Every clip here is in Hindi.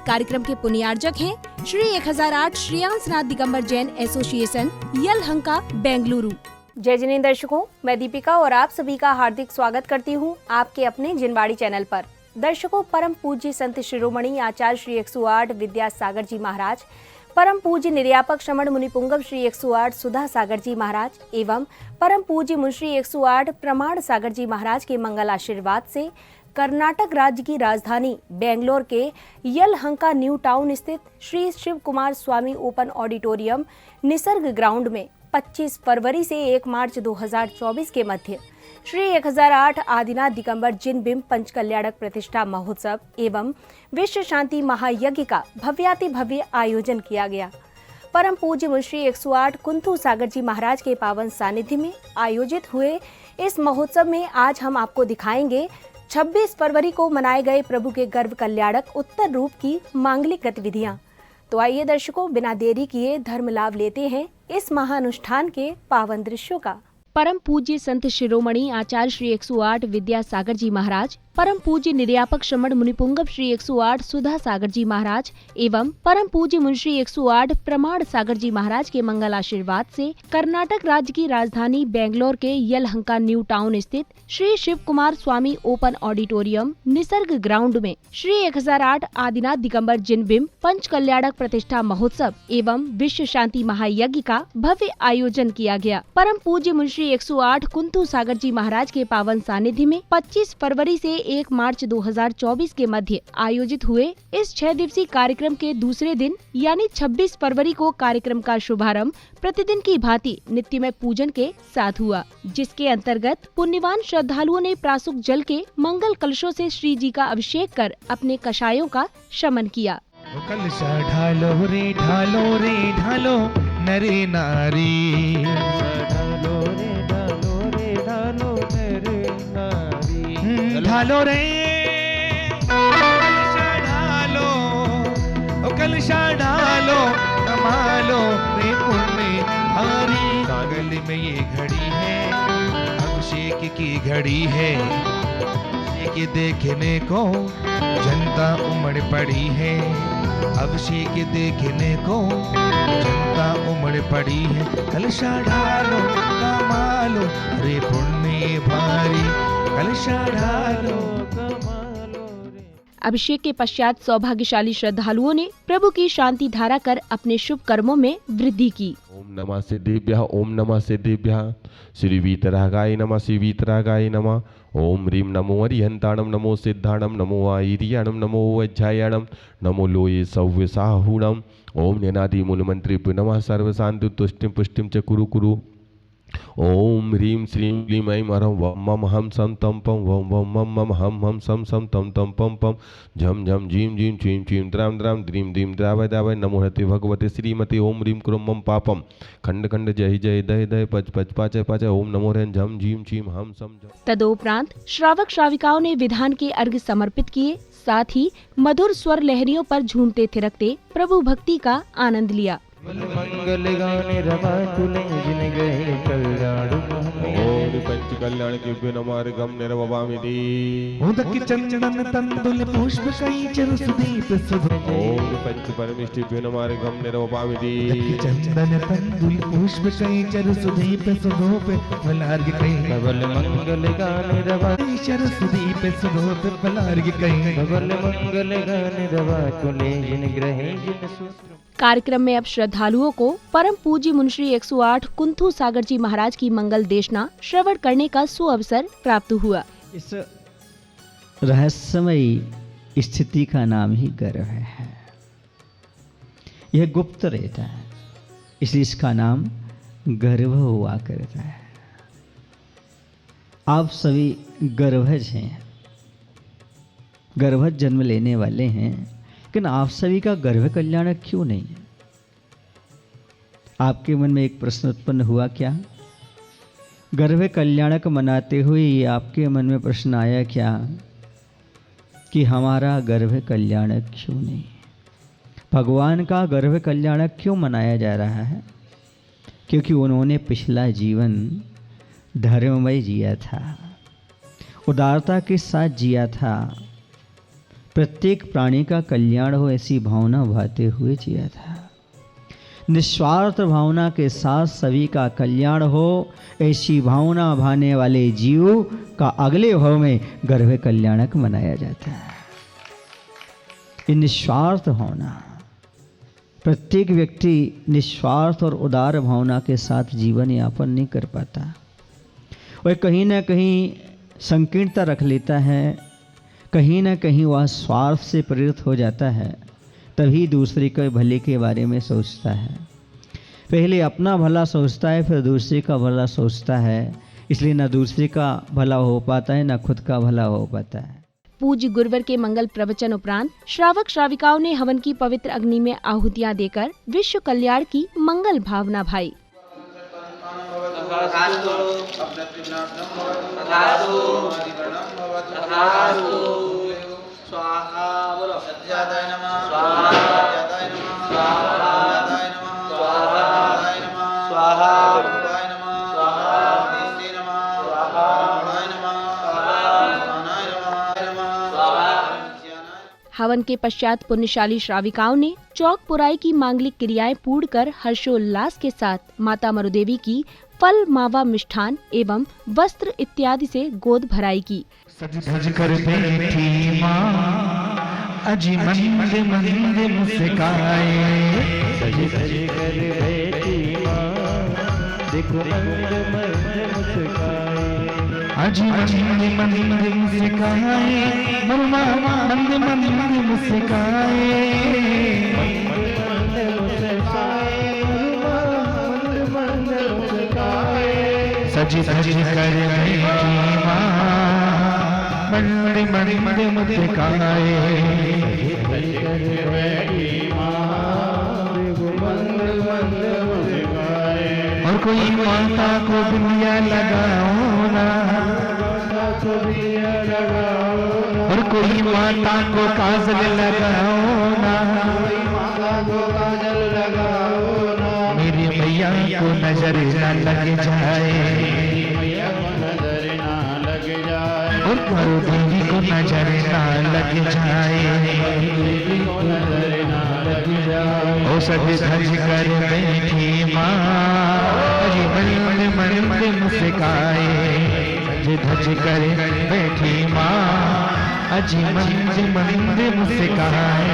कार्यक्रम के पुण्यार्जक हैं श्री 1008 श्रेयांसनाथ दिगंबर जैन एसोसिएशन यलहंका बेंगलुरु। जय जिनेंद्र दर्शकों, मैं दीपिका और आप सभी का हार्दिक स्वागत करती हूं आपके अपने जिनवाड़ी चैनल पर। दर्शकों, परम पूज्य संत शिरोमणि आचार्य श्री 108 विद्यासागर जी महाराज, परम पूज्य निर्यापक श्रमण मुनि पुंगव श्री 108 सुधा सागर जी महाराज एवं परम पूज्य मुंशी 108 प्रमाण सागर जी महाराज के मंगल आशीर्वाद से कर्नाटक राज्य की राजधानी बेंगलोर के यलहंका न्यू टाउन स्थित श्री शिव कुमार स्वामी ओपन ऑडिटोरियम निसर्ग ग्राउंड में 25 फरवरी से 1 मार्च 2024 के मध्य श्री 1008 आदिनाथ दिगंबर जिन बिंब पंचकल्याणक प्रतिष्ठा महोत्सव एवं विश्व शांति महायज्ञ का भव्याति भव्य आयोजन किया गया। परम पूज्य मुंशी 108 कुंथू सागर जी महाराज के पावन सानिध्य में आयोजित हुए इस महोत्सव में आज हम आपको दिखाएंगे 26 फरवरी को मनाए गए प्रभु के गर्भ कल्याणक उत्तर रूप की मांगलिक गतिविधियां। तो आइए दर्शकों, बिना देरी किए धर्म लाभ लेते हैं इस महानुष्ठान के पावन दृश्यों का। परम पूज्य संत शिरोमणि आचार्य श्री 108 विद्यासागर जी महाराज, परम पूज्य निर्यापक श्रमण मुनिपुंगव श्री 108 सुधा सागर जी महाराज एवं परम पूज्य मुंशी 108 प्रमाण सागर जी महाराज के मंगल आशीर्वाद से कर्नाटक राज्य की राजधानी बेंगलोर के यलहंका न्यू टाउन स्थित श्री शिव कुमार स्वामी ओपन ऑडिटोरियम निसर्ग ग्राउंड में श्री 1008 आदिनाथ दिगंबर जिन बिंब पंचकल्याणक प्रतिष्ठा महोत्सव एवं विश्व शांति महायज्ञ का भव्य आयोजन किया गया। परम पूज्य मुंशी 108 कुंथू सागर जी महाराज के पावन सानिध्य में 25 फरवरी से 1 मार्च 2024 के मध्य आयोजित हुए इस 6 दिवसीय कार्यक्रम के दूसरे दिन यानी 26 फरवरी को कार्यक्रम का शुभारंभ प्रतिदिन की भांति नित्यमय पूजन के साथ हुआ, जिसके अंतर्गत पुण्यवान श्रद्धालुओं ने प्रासुक जल के मंगल कलशों से श्री जी का अभिषेक कर अपने कषायों का शमन किया। कलशा ढालो रे ढालो रे ढालो नरे नारी, ढालो रे ढालो रे ढालो नरे नारी, ढालो रे कलशा ढालो, ओ कलशा ढालो कमालो रे पुण्य भारी। कागल में ये घड़ी है अभिषेक की घड़ी है, अभिषेक देखने को जनता उमड़ पड़ी है, अभिषेक देखने को जनता उमड़ पड़ी है। कलशा ढालो कमालो रे पुण्य भारी, कलशा ढालो कमालो रे। अभिषेक के पश्चात सौभाग्यशाली श्रद्धालुओं ने प्रभु की शांति धारा कर अपने शुभ कर्मों में वृद्धि की। ओम नमः सिद्धिभ्यः, ओम नमः सिद्धिभ्यः, श्री वीतरागाय नमः, श्री वीतरागाय नमः। ओम ह्रीं नमो अरिहंताणं, नमो सिद्धाणं, नमो आयर्याणं, नमो वज्रायणं, नमो लोये सव्यसाहुणं। ओम नेनादि मूलमंत्रिभ्यो नमः, सर्वशांति तुष्टिं पुष्टिं च कुरु कुरु। ओम ह्रीं श्रीं क्लीं ऐं ह्रौं वं मम हम सम तम पम वं वं मम मम हम सम सम तम तम पम पम झम झम झीं झीं छीं छीं द्राम द्राम द्रीं द्रीं द्रावय द्रावय। नमो हते भगवते श्रीमते। ओम ह्रीं क्रों मम पापम खंड खंड जय जय दय दय पच पच पाचय पाचय। ओम नमो ह्रैं झम झीं छीं हम सम झम। तदोपरांत श्रावक श्राविकाओं ने विधान के अर्घ्य समर्पित किए, साथ ही मधुर स्वर लहरियों पर झूमते थिरकते प्रभु भक्ति का आनंद लिया। मंगल गाने रवा तुले जिन गए कल्याण ओम पंच कल्याण के नमः गम निरववामि दी। उदक चंदन तंदुल पुष्प कई चरु सुदीप सुधो। ओम पंच परमेष्टि नमः गम निरववामि दी। चंदन तंदुल पुष्प कई चरु सुदीप सुधोप फलार्ग कई धवल मंगल गाने रवा चरु सुदीप सुधोप फलार्ग कई धवल मंगल गाने रवा तुले जिन ग्रहे जिन सूत्र। कार्यक्रम में अब श्रद्धालुओं को परम पूज्य मुंशी 108 कुंथू सागर जी महाराज की मंगल देशना श्रवण करने का सुअवसर प्राप्त हुआ। इस रहस्यमयी स्थिति का नाम ही गर्व है। यह गुप्त रहता है, इसलिए इसका नाम गर्भ हुआ करता है। आप सभी गर्भज हैं, गर्भज जन्म लेने वाले हैं, लेकिन आप सभी का गर्भ कल्याणक क्यों नहीं है? आपके मन में एक प्रश्न उत्पन्न हुआ क्या? गर्भ कल्याणक मनाते हुए आपके मन में प्रश्न आया क्या कि हमारा गर्भ कल्याणक क्यों नहीं? भगवान का गर्भ कल्याणक क्यों मनाया जा रहा है? क्योंकि उन्होंने पिछला जीवन धर्ममय जिया था, उदारता के साथ जिया था, प्रत्येक प्राणी का कल्याण हो ऐसी भावना भाते हुए जिया था। निस्वार्थ भावना के साथ सभी का कल्याण हो ऐसी भावना भाने वाले जीव का अगले भाव में गर्भ कल्याणक मनाया जाता है। ये निस्वार्थ भावना, प्रत्येक व्यक्ति निस्वार्थ और उदार भावना के साथ जीवन यापन नहीं कर पाता। वह कहीं ना कहीं संकीर्णता रख लेता है, कहीं ना कहीं वह स्वार्थ से प्रेरित हो जाता है, तभी दूसरे के भले के बारे में सोचता है। पहले अपना भला सोचता है, फिर दूसरे का भला सोचता है, इसलिए ना दूसरे का भला हो पाता है ना खुद का भला हो पाता है। पूज्य गुरुवर के मंगल प्रवचन उपरांत श्रावक श्राविकाओं ने हवन की पवित्र अग्नि में आहुतियां देकर विश्व कल्याण की मंगल भावना भाई। हवन के पश्चात पुण्यशाली श्राविकाओं ने चौक पुराई की मांगलिक क्रियाएं पूर्ण कर हर्षोल्लास के साथ माता मरुदेवी की फल, मावा, मिष्ठान एवं वस्त्र इत्यादि से गोद भराई की। सज धज कर बैठी माँ अजी मंद मंद मुस्काए, सज धज कर बैठी माँ देखो मंद मंद मुस्काए, अजी मंद मंद मुस्काए, मरमा मंद मंद मुस्काए, मंद मुस्काए, मंद मंद मुस्काए, सज धज कर बैठी माँ मंद मंद मुस्काए, और कोई माता को बिंदिया लगाओ ना, और कोई माता को काजल लगाओ ना, मेरी मैया को नजर न लग जाए, और करो देवी को नजर न लग जाए, ओ सज धज कर बैठी माँ अजी मंद मंद मुस्काए, सज धज कर बैठी माँ अजी मंद मंद मुस्काए।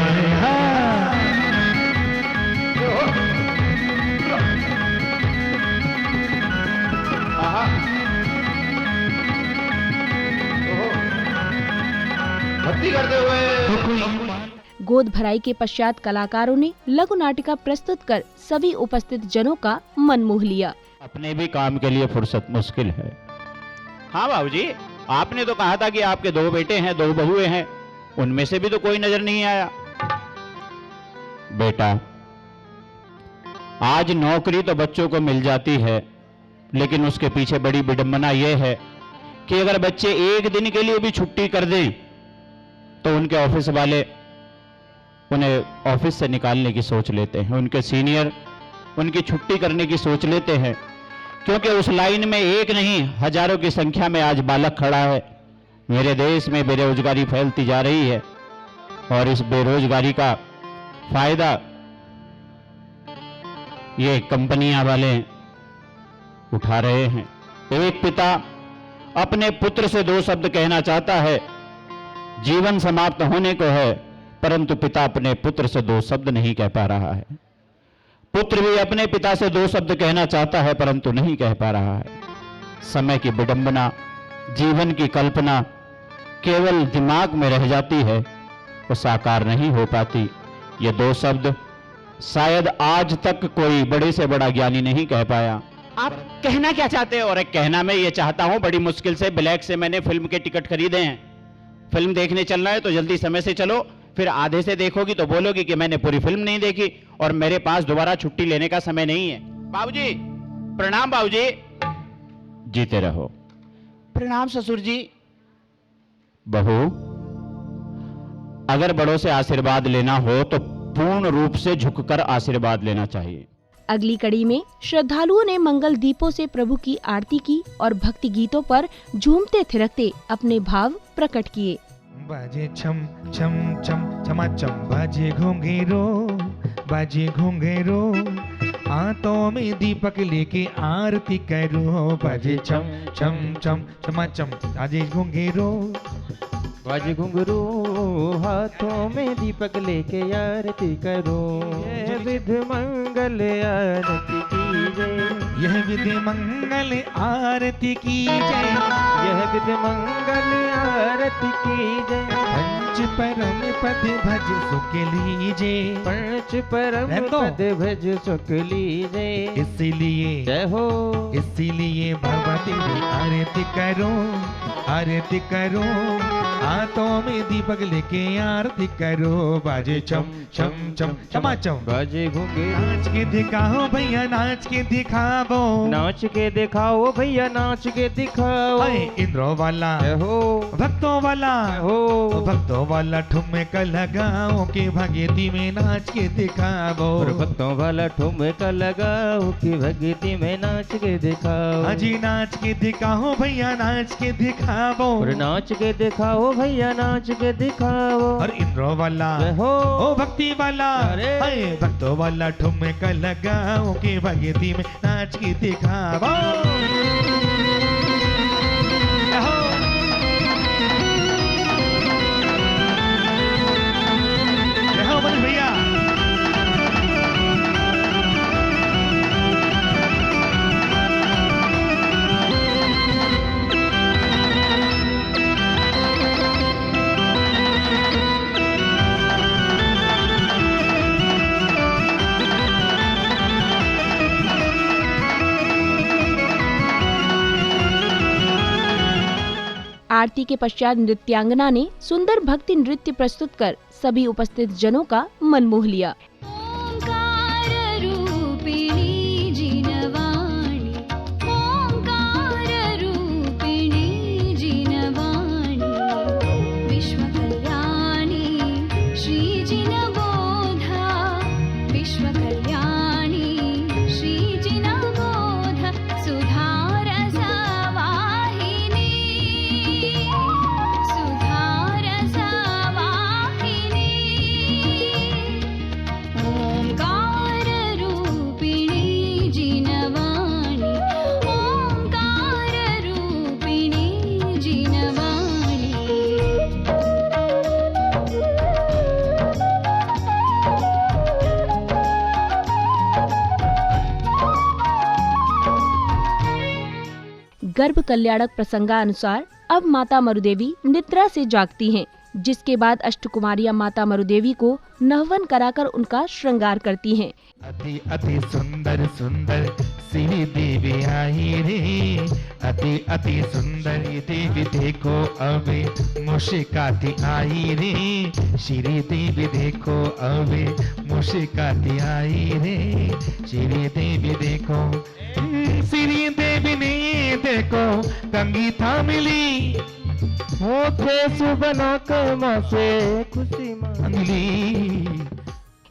करते हुए गोद भराई के पश्चात कलाकारों ने लघु नाटिका प्रस्तुत कर सभी उपस्थित जनों का मन मोह लिया। अपने भी काम के लिए फुर्सत मुश्किल है। हाँ बाबूजी, आपने तो कहा था कि आपके 2 बेटे हैं, 2 बहुएं हैं, उनमें से भी तो कोई नजर नहीं आया। बेटा, आज नौकरी तो बच्चों को मिल जाती है, लेकिन उसके पीछे बड़ी विडंबना यह है कि अगर बच्चे एक दिन के लिए भी छुट्टी कर दें तो उनके ऑफिस वाले उन्हें ऑफिस से निकालने की सोच लेते हैं, उनके सीनियर उनकी छुट्टी करने की सोच लेते हैं, क्योंकि उस लाइन में एक नहीं हजारों की संख्या में आज बालक खड़ा है। मेरे देश में बेरोजगारी फैलती जा रही है और इस बेरोजगारी का फायदा ये कंपनियां वाले उठा रहे हैं। एक पिता अपने पुत्र से 2 शब्द कहना चाहता है, जीवन समाप्त होने को है, परंतु पिता अपने पुत्र से 2 शब्द नहीं कह पा रहा है। पुत्र भी अपने पिता से 2 शब्द कहना चाहता है, परंतु नहीं कह पा रहा है। समय की विडंबना, जीवन की कल्पना केवल दिमाग में रह जाती है, वो साकार नहीं हो पाती। ये 2 शब्द शायद आज तक कोई बड़े से बड़ा ज्ञानी नहीं कह पाया। आप कहना क्या चाहते हो? और एक कहना मैं ये चाहता हूं, बड़ी मुश्किल से ब्लैक से मैंने फिल्म के टिकट खरीदे हैं। फिल्म देखने चलना है तो जल्दी समय से चलो, फिर आधे से देखोगी तो बोलोगी कि मैंने पूरी फिल्म नहीं देखी और मेरे पास दोबारा छुट्टी लेने का समय नहीं है। बाबूजी प्रणाम। बाबूजी जीते रहो। प्रणाम ससुर जी। बहू, अगर बड़ों से आशीर्वाद लेना हो तो पूर्ण रूप से झुककर आशीर्वाद लेना चाहिए। अगली कड़ी में श्रद्धालुओं ने मंगल दीपों से प्रभु की आरती की और भक्ति गीतों पर झूमते थिरकते अपने भाव प्रकट किए। बाजे छम छम छम छमा छम, बाजे घुंघेरो, बाजे घुंघेरो, हाथों में दीपक लेके आरती करो। बाजे छम छम छम छमा छम, बाजे घुंघेरो, बाजे घुंघरू, हाथों में दीपक लेके आरती करो। यह विध मंगल आरती की जय, यह विधि मंगल आरती की जय, यह विध मंगल आरती की जय। पंच परम पद भज सुख लीजे, पंच परम रहतो। पद भज सुख लीजे। इसीलिए जय हो, इसीलिए भगवती की आरती करो, आरती करो, हाथों में दीपक लेके आरती करो। बाजे छम छम छम छमा छम, बाजे घुंघरू, नाच के दिखाओ भैया, नाच के दिखाओ, नाच के दिखाओ भैया, नाच के दिखाओ। हाय इंद्रो वाला, जय हो, भक्तों वाला, जय हो, भक्तों वाला ठुमका लगाओ के भगती में नाच के दिखाओ। और भक्तों वाला ठुमका लगाओ कि भक्ति में नाच के दिखाओ। हाजी नाच के दिखाओ भैया, नाच के दिखाओ, और नाच के दिखाओ भैया, नाच के दिखाओ। और इंद्रो वाला, जय हो, ओ भक्ति वाला, अरे। हाय भक्तों वाला ठुमका लगाओ के भगती में नाच के दिखाओ। भैया आरती के पश्चात नृत्यांगना ने सुंदर भक्ति नृत्य प्रस्तुत कर सभी उपस्थित जनों का मन मोह लिया। ओंकार रूपिणी जिनवाणी, ओंकार रूपिणी जिनवाणी, विश्व कल्याणी श्री जिनबोधा, विश्व कल्याणी श्री जिनबोधा, सुधारस वाहिनी, सुधारस वाहिनी, ओंकार रूपिणी जिनवाणी, ओंकार रूपिणी जिनवाणी। गर्भ कल्याणक प्रसंगानुसार अब माता मरुदेवी निद्रा से जागती हैं, जिसके बाद अष्टकुमारियां माता मरुदेवी को नहवन कराकर उनका श्रृंगार करती हैं। अति अति सुंदर सुंदर श्री देवी आई रे, अति अति सुंदर देवी देखो अब मुस्काती आई रे, श्री देवी देखो अब मुस्काती आई रे, श्री देवी देखो, श्री देवी ने देखो कंगी था मिली, होठे सुबना कर्मा से खुशी मिली।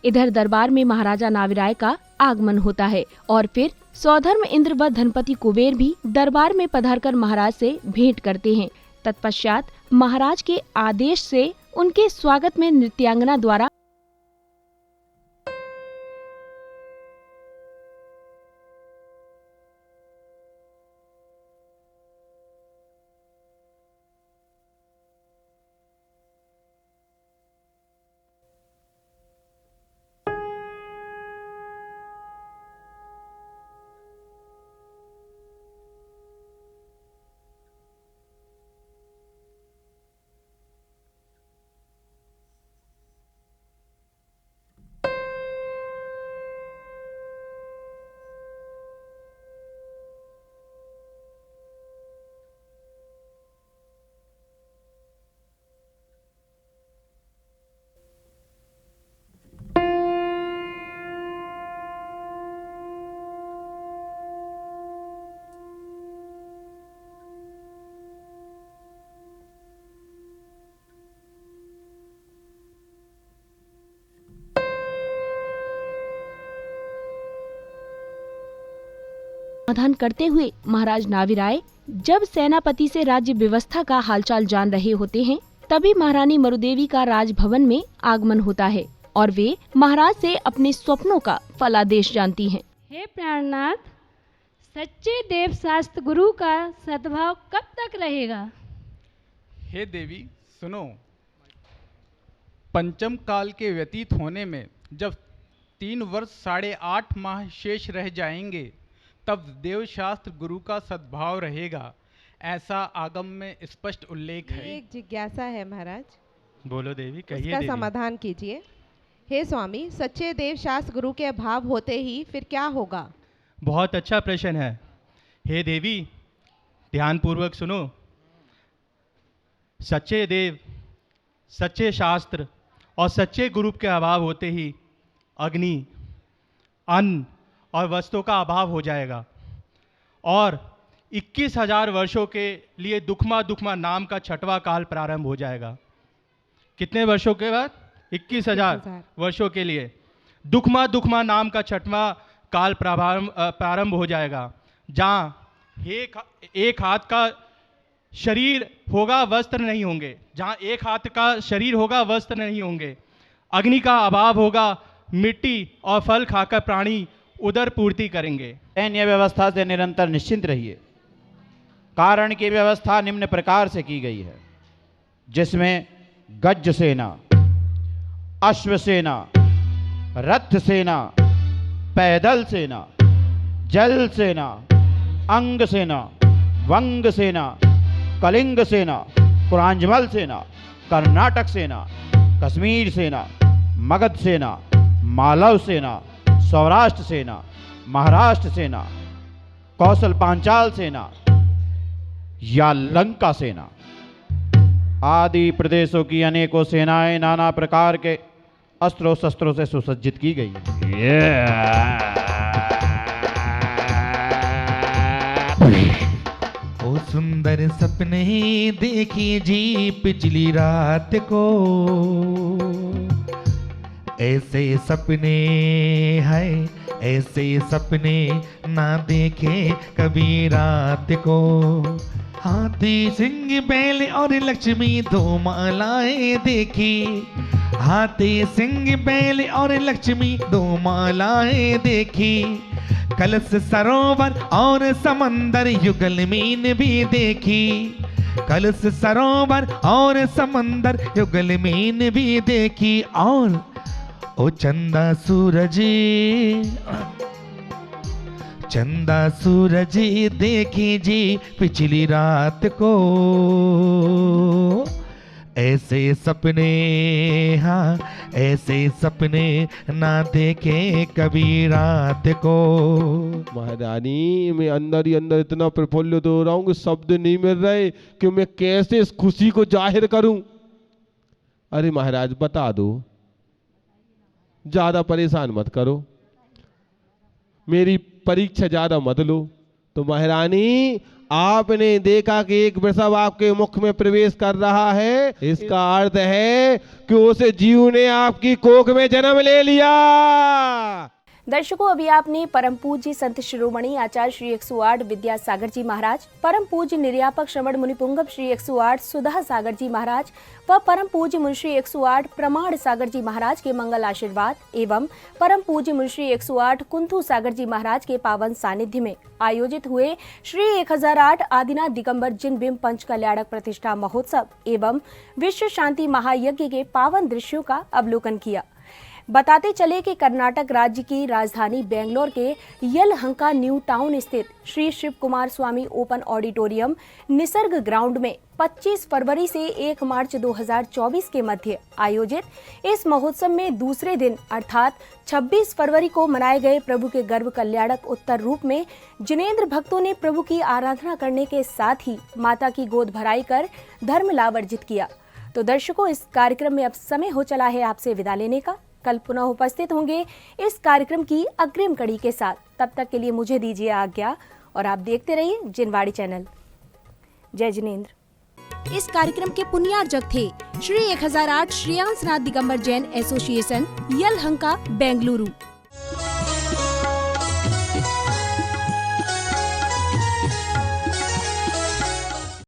इधर दरबार में महाराजा नाविराय का आगमन होता है और फिर सौधर्म इंद्र व धनपति कुबेर भी दरबार में पधारकर महाराज से भेंट करते हैं। तत्पश्चात महाराज के आदेश से उनके स्वागत में नृत्यांगना द्वारा समाधान करते हुए महाराज नाविराय जब सेनापति से राज्य व्यवस्था का हालचाल जान रहे होते हैं, तभी महारानी मरुदेवी का राजभवन में आगमन होता है और वे महाराज से अपने स्वप्नों का फलादेश जानती हैं। हे प्राणनाथ, सच्चे देव शास्त्र गुरु का सद्भाव कब तक रहेगा? हे देवी सुनो, पंचम काल के व्यतीत होने में जब 3 वर्ष 8.5 माह शेष रह जाएंगे तब देवशास्त्र गुरु का सद्भाव रहेगा, ऐसा आगम में स्पष्ट उल्लेख है। एक जिज्ञासा है महाराज, बोलो देवी, कहिए इसका देवी। समाधान कीजिए। हे स्वामी, सच्चे देव शास्त्र गुरु के अभाव होते ही फिर क्या होगा? बहुत अच्छा प्रश्न है। हे देवी, ध्यानपूर्वक सुनो। सच्चे देव, सच्चे शास्त्र और सच्चे गुरु के अभाव होते ही अग्नि, अन्न और वस्त्रों का अभाव हो जाएगा और 21,000 वर्षों के लिए दुखमा नाम का छठवां काल प्रारंभ हो जाएगा। कितने वर्षों के बाद? 21,000 वर्षों के लिए दुखमा नाम का छठवां काल प्रारंभ हो जाएगा, जहाँ एक हाथ का शरीर होगा, वस्त्र नहीं होंगे। जहाँ एक हाथ का शरीर होगा, वस्त्र नहीं होंगे। अग्नि का अभाव होगा, मिट्टी और फल खाकर प्राणी उदर पूर्ति करेंगे। सैन्य व्यवस्था से निरंतर निश्चिंत रहिए। कारण की व्यवस्था निम्न प्रकार से की गई है, जिसमें गज सेना, अश्व सेना, रथ सेना, पैदल सेना, जल सेना, अंग सेना, वंग सेना, कलिंग सेना, पुरांजमल सेना, कर्नाटक सेना, कश्मीर सेना, मगध सेना, मालव सेना, सौराष्ट्र सेना, महाराष्ट्र सेना, कौशल पांचाल सेना या लंका सेना आदि प्रदेशों की अनेकों सेनाएं नाना प्रकार के अस्त्रों शस्त्रों से सुसज्जित की गई ओ सुंदर सपने देखी जी पिछली रात को, ऐसे सपने हैं, ऐसे सपने ना देखे कभी रात को। हाथी सिंह बैल और लक्ष्मी दो मालाएं देखी, हाथी सिंह बैल और लक्ष्मी दो मालाएं देखी। कलश सरोवर और समंदर युगल मीन भी देखी, कलश सरोवर और समंदर युगल मीन भी देखी। और ओ चंदा सूरज, चंदा सूरज देखी जी पिछली रात को, ऐसे सपने, हाँ ऐसे सपने ना देखे कभी रात को। महारानी, मैं अंदर ही अंदर इतना प्रफुल्लित हो रहा हूँ कि शब्द नहीं मिल रहे कि मैं कैसे इस खुशी को जाहिर करूं। अरे महाराज बता दो, ज्यादा परेशान मत करो, मेरी परीक्षा ज्यादा मत लो। तो महारानी, आपने देखा कि एक वृषभ आपके मुख में प्रवेश कर रहा है, इसका अर्थ है कि उस जीव ने आपकी कोख में जन्म ले लिया। दर्शकों, अभी आपने परम पूज्य संत शिरोमणि आचार्य श्री 108 विद्यासागर जी महाराज, परम पूज्य निर्यापक श्रवण मुनि पुंगव श्री 108 सुधा सागर जी महाराज व परम पूज्य मुंशी 108 प्रमाण सागर जी महाराज के मंगल आशीर्वाद एवं परम पूज्य मुंशी 108 कुंथू सागर जी महाराज के पावन सानिध्य में आयोजित हुए श्री 1008 आदिनाथ दिगंबर जिन बिंब पंच कल्याणक प्रतिष्ठा महोत्सव एवं विश्व शांति महायज्ञ के पावन दृश्यों का अवलोकन किया। बताते चले कि कर्नाटक राज्य की राजधानी बेंगलोर के यलहंका न्यू टाउन स्थित श्री शिव कुमार स्वामी ओपन ऑडिटोरियम निसर्ग ग्राउंड में 25 फरवरी से 1 मार्च 2024 के मध्य आयोजित इस महोत्सव में दूसरे दिन अर्थात 26 फरवरी को मनाए गए प्रभु के गर्भ कल्याणक उत्तर रूप में जिनेंद्र भक्तों ने प्रभु की आराधना करने के साथ ही माता की गोद भराई कर धर्म लाभ अर्जित किया। तो दर्शकों, इस कार्यक्रम में अब समय हो चला है आपसे विदा लेने का। कल पुनः उपस्थित होंगे इस कार्यक्रम की अग्रिम कड़ी के साथ। तब तक के लिए मुझे दीजिए आज्ञा और आप देखते रहिए जिनवाड़ी चैनल। जय जिनेंद्र। इस कार्यक्रम के पुण्यार्जक थे श्री 1008 श्रेयांसनाथ दिगंबर जैन एसोसिएशन, यलहंका, बेंगलुरु।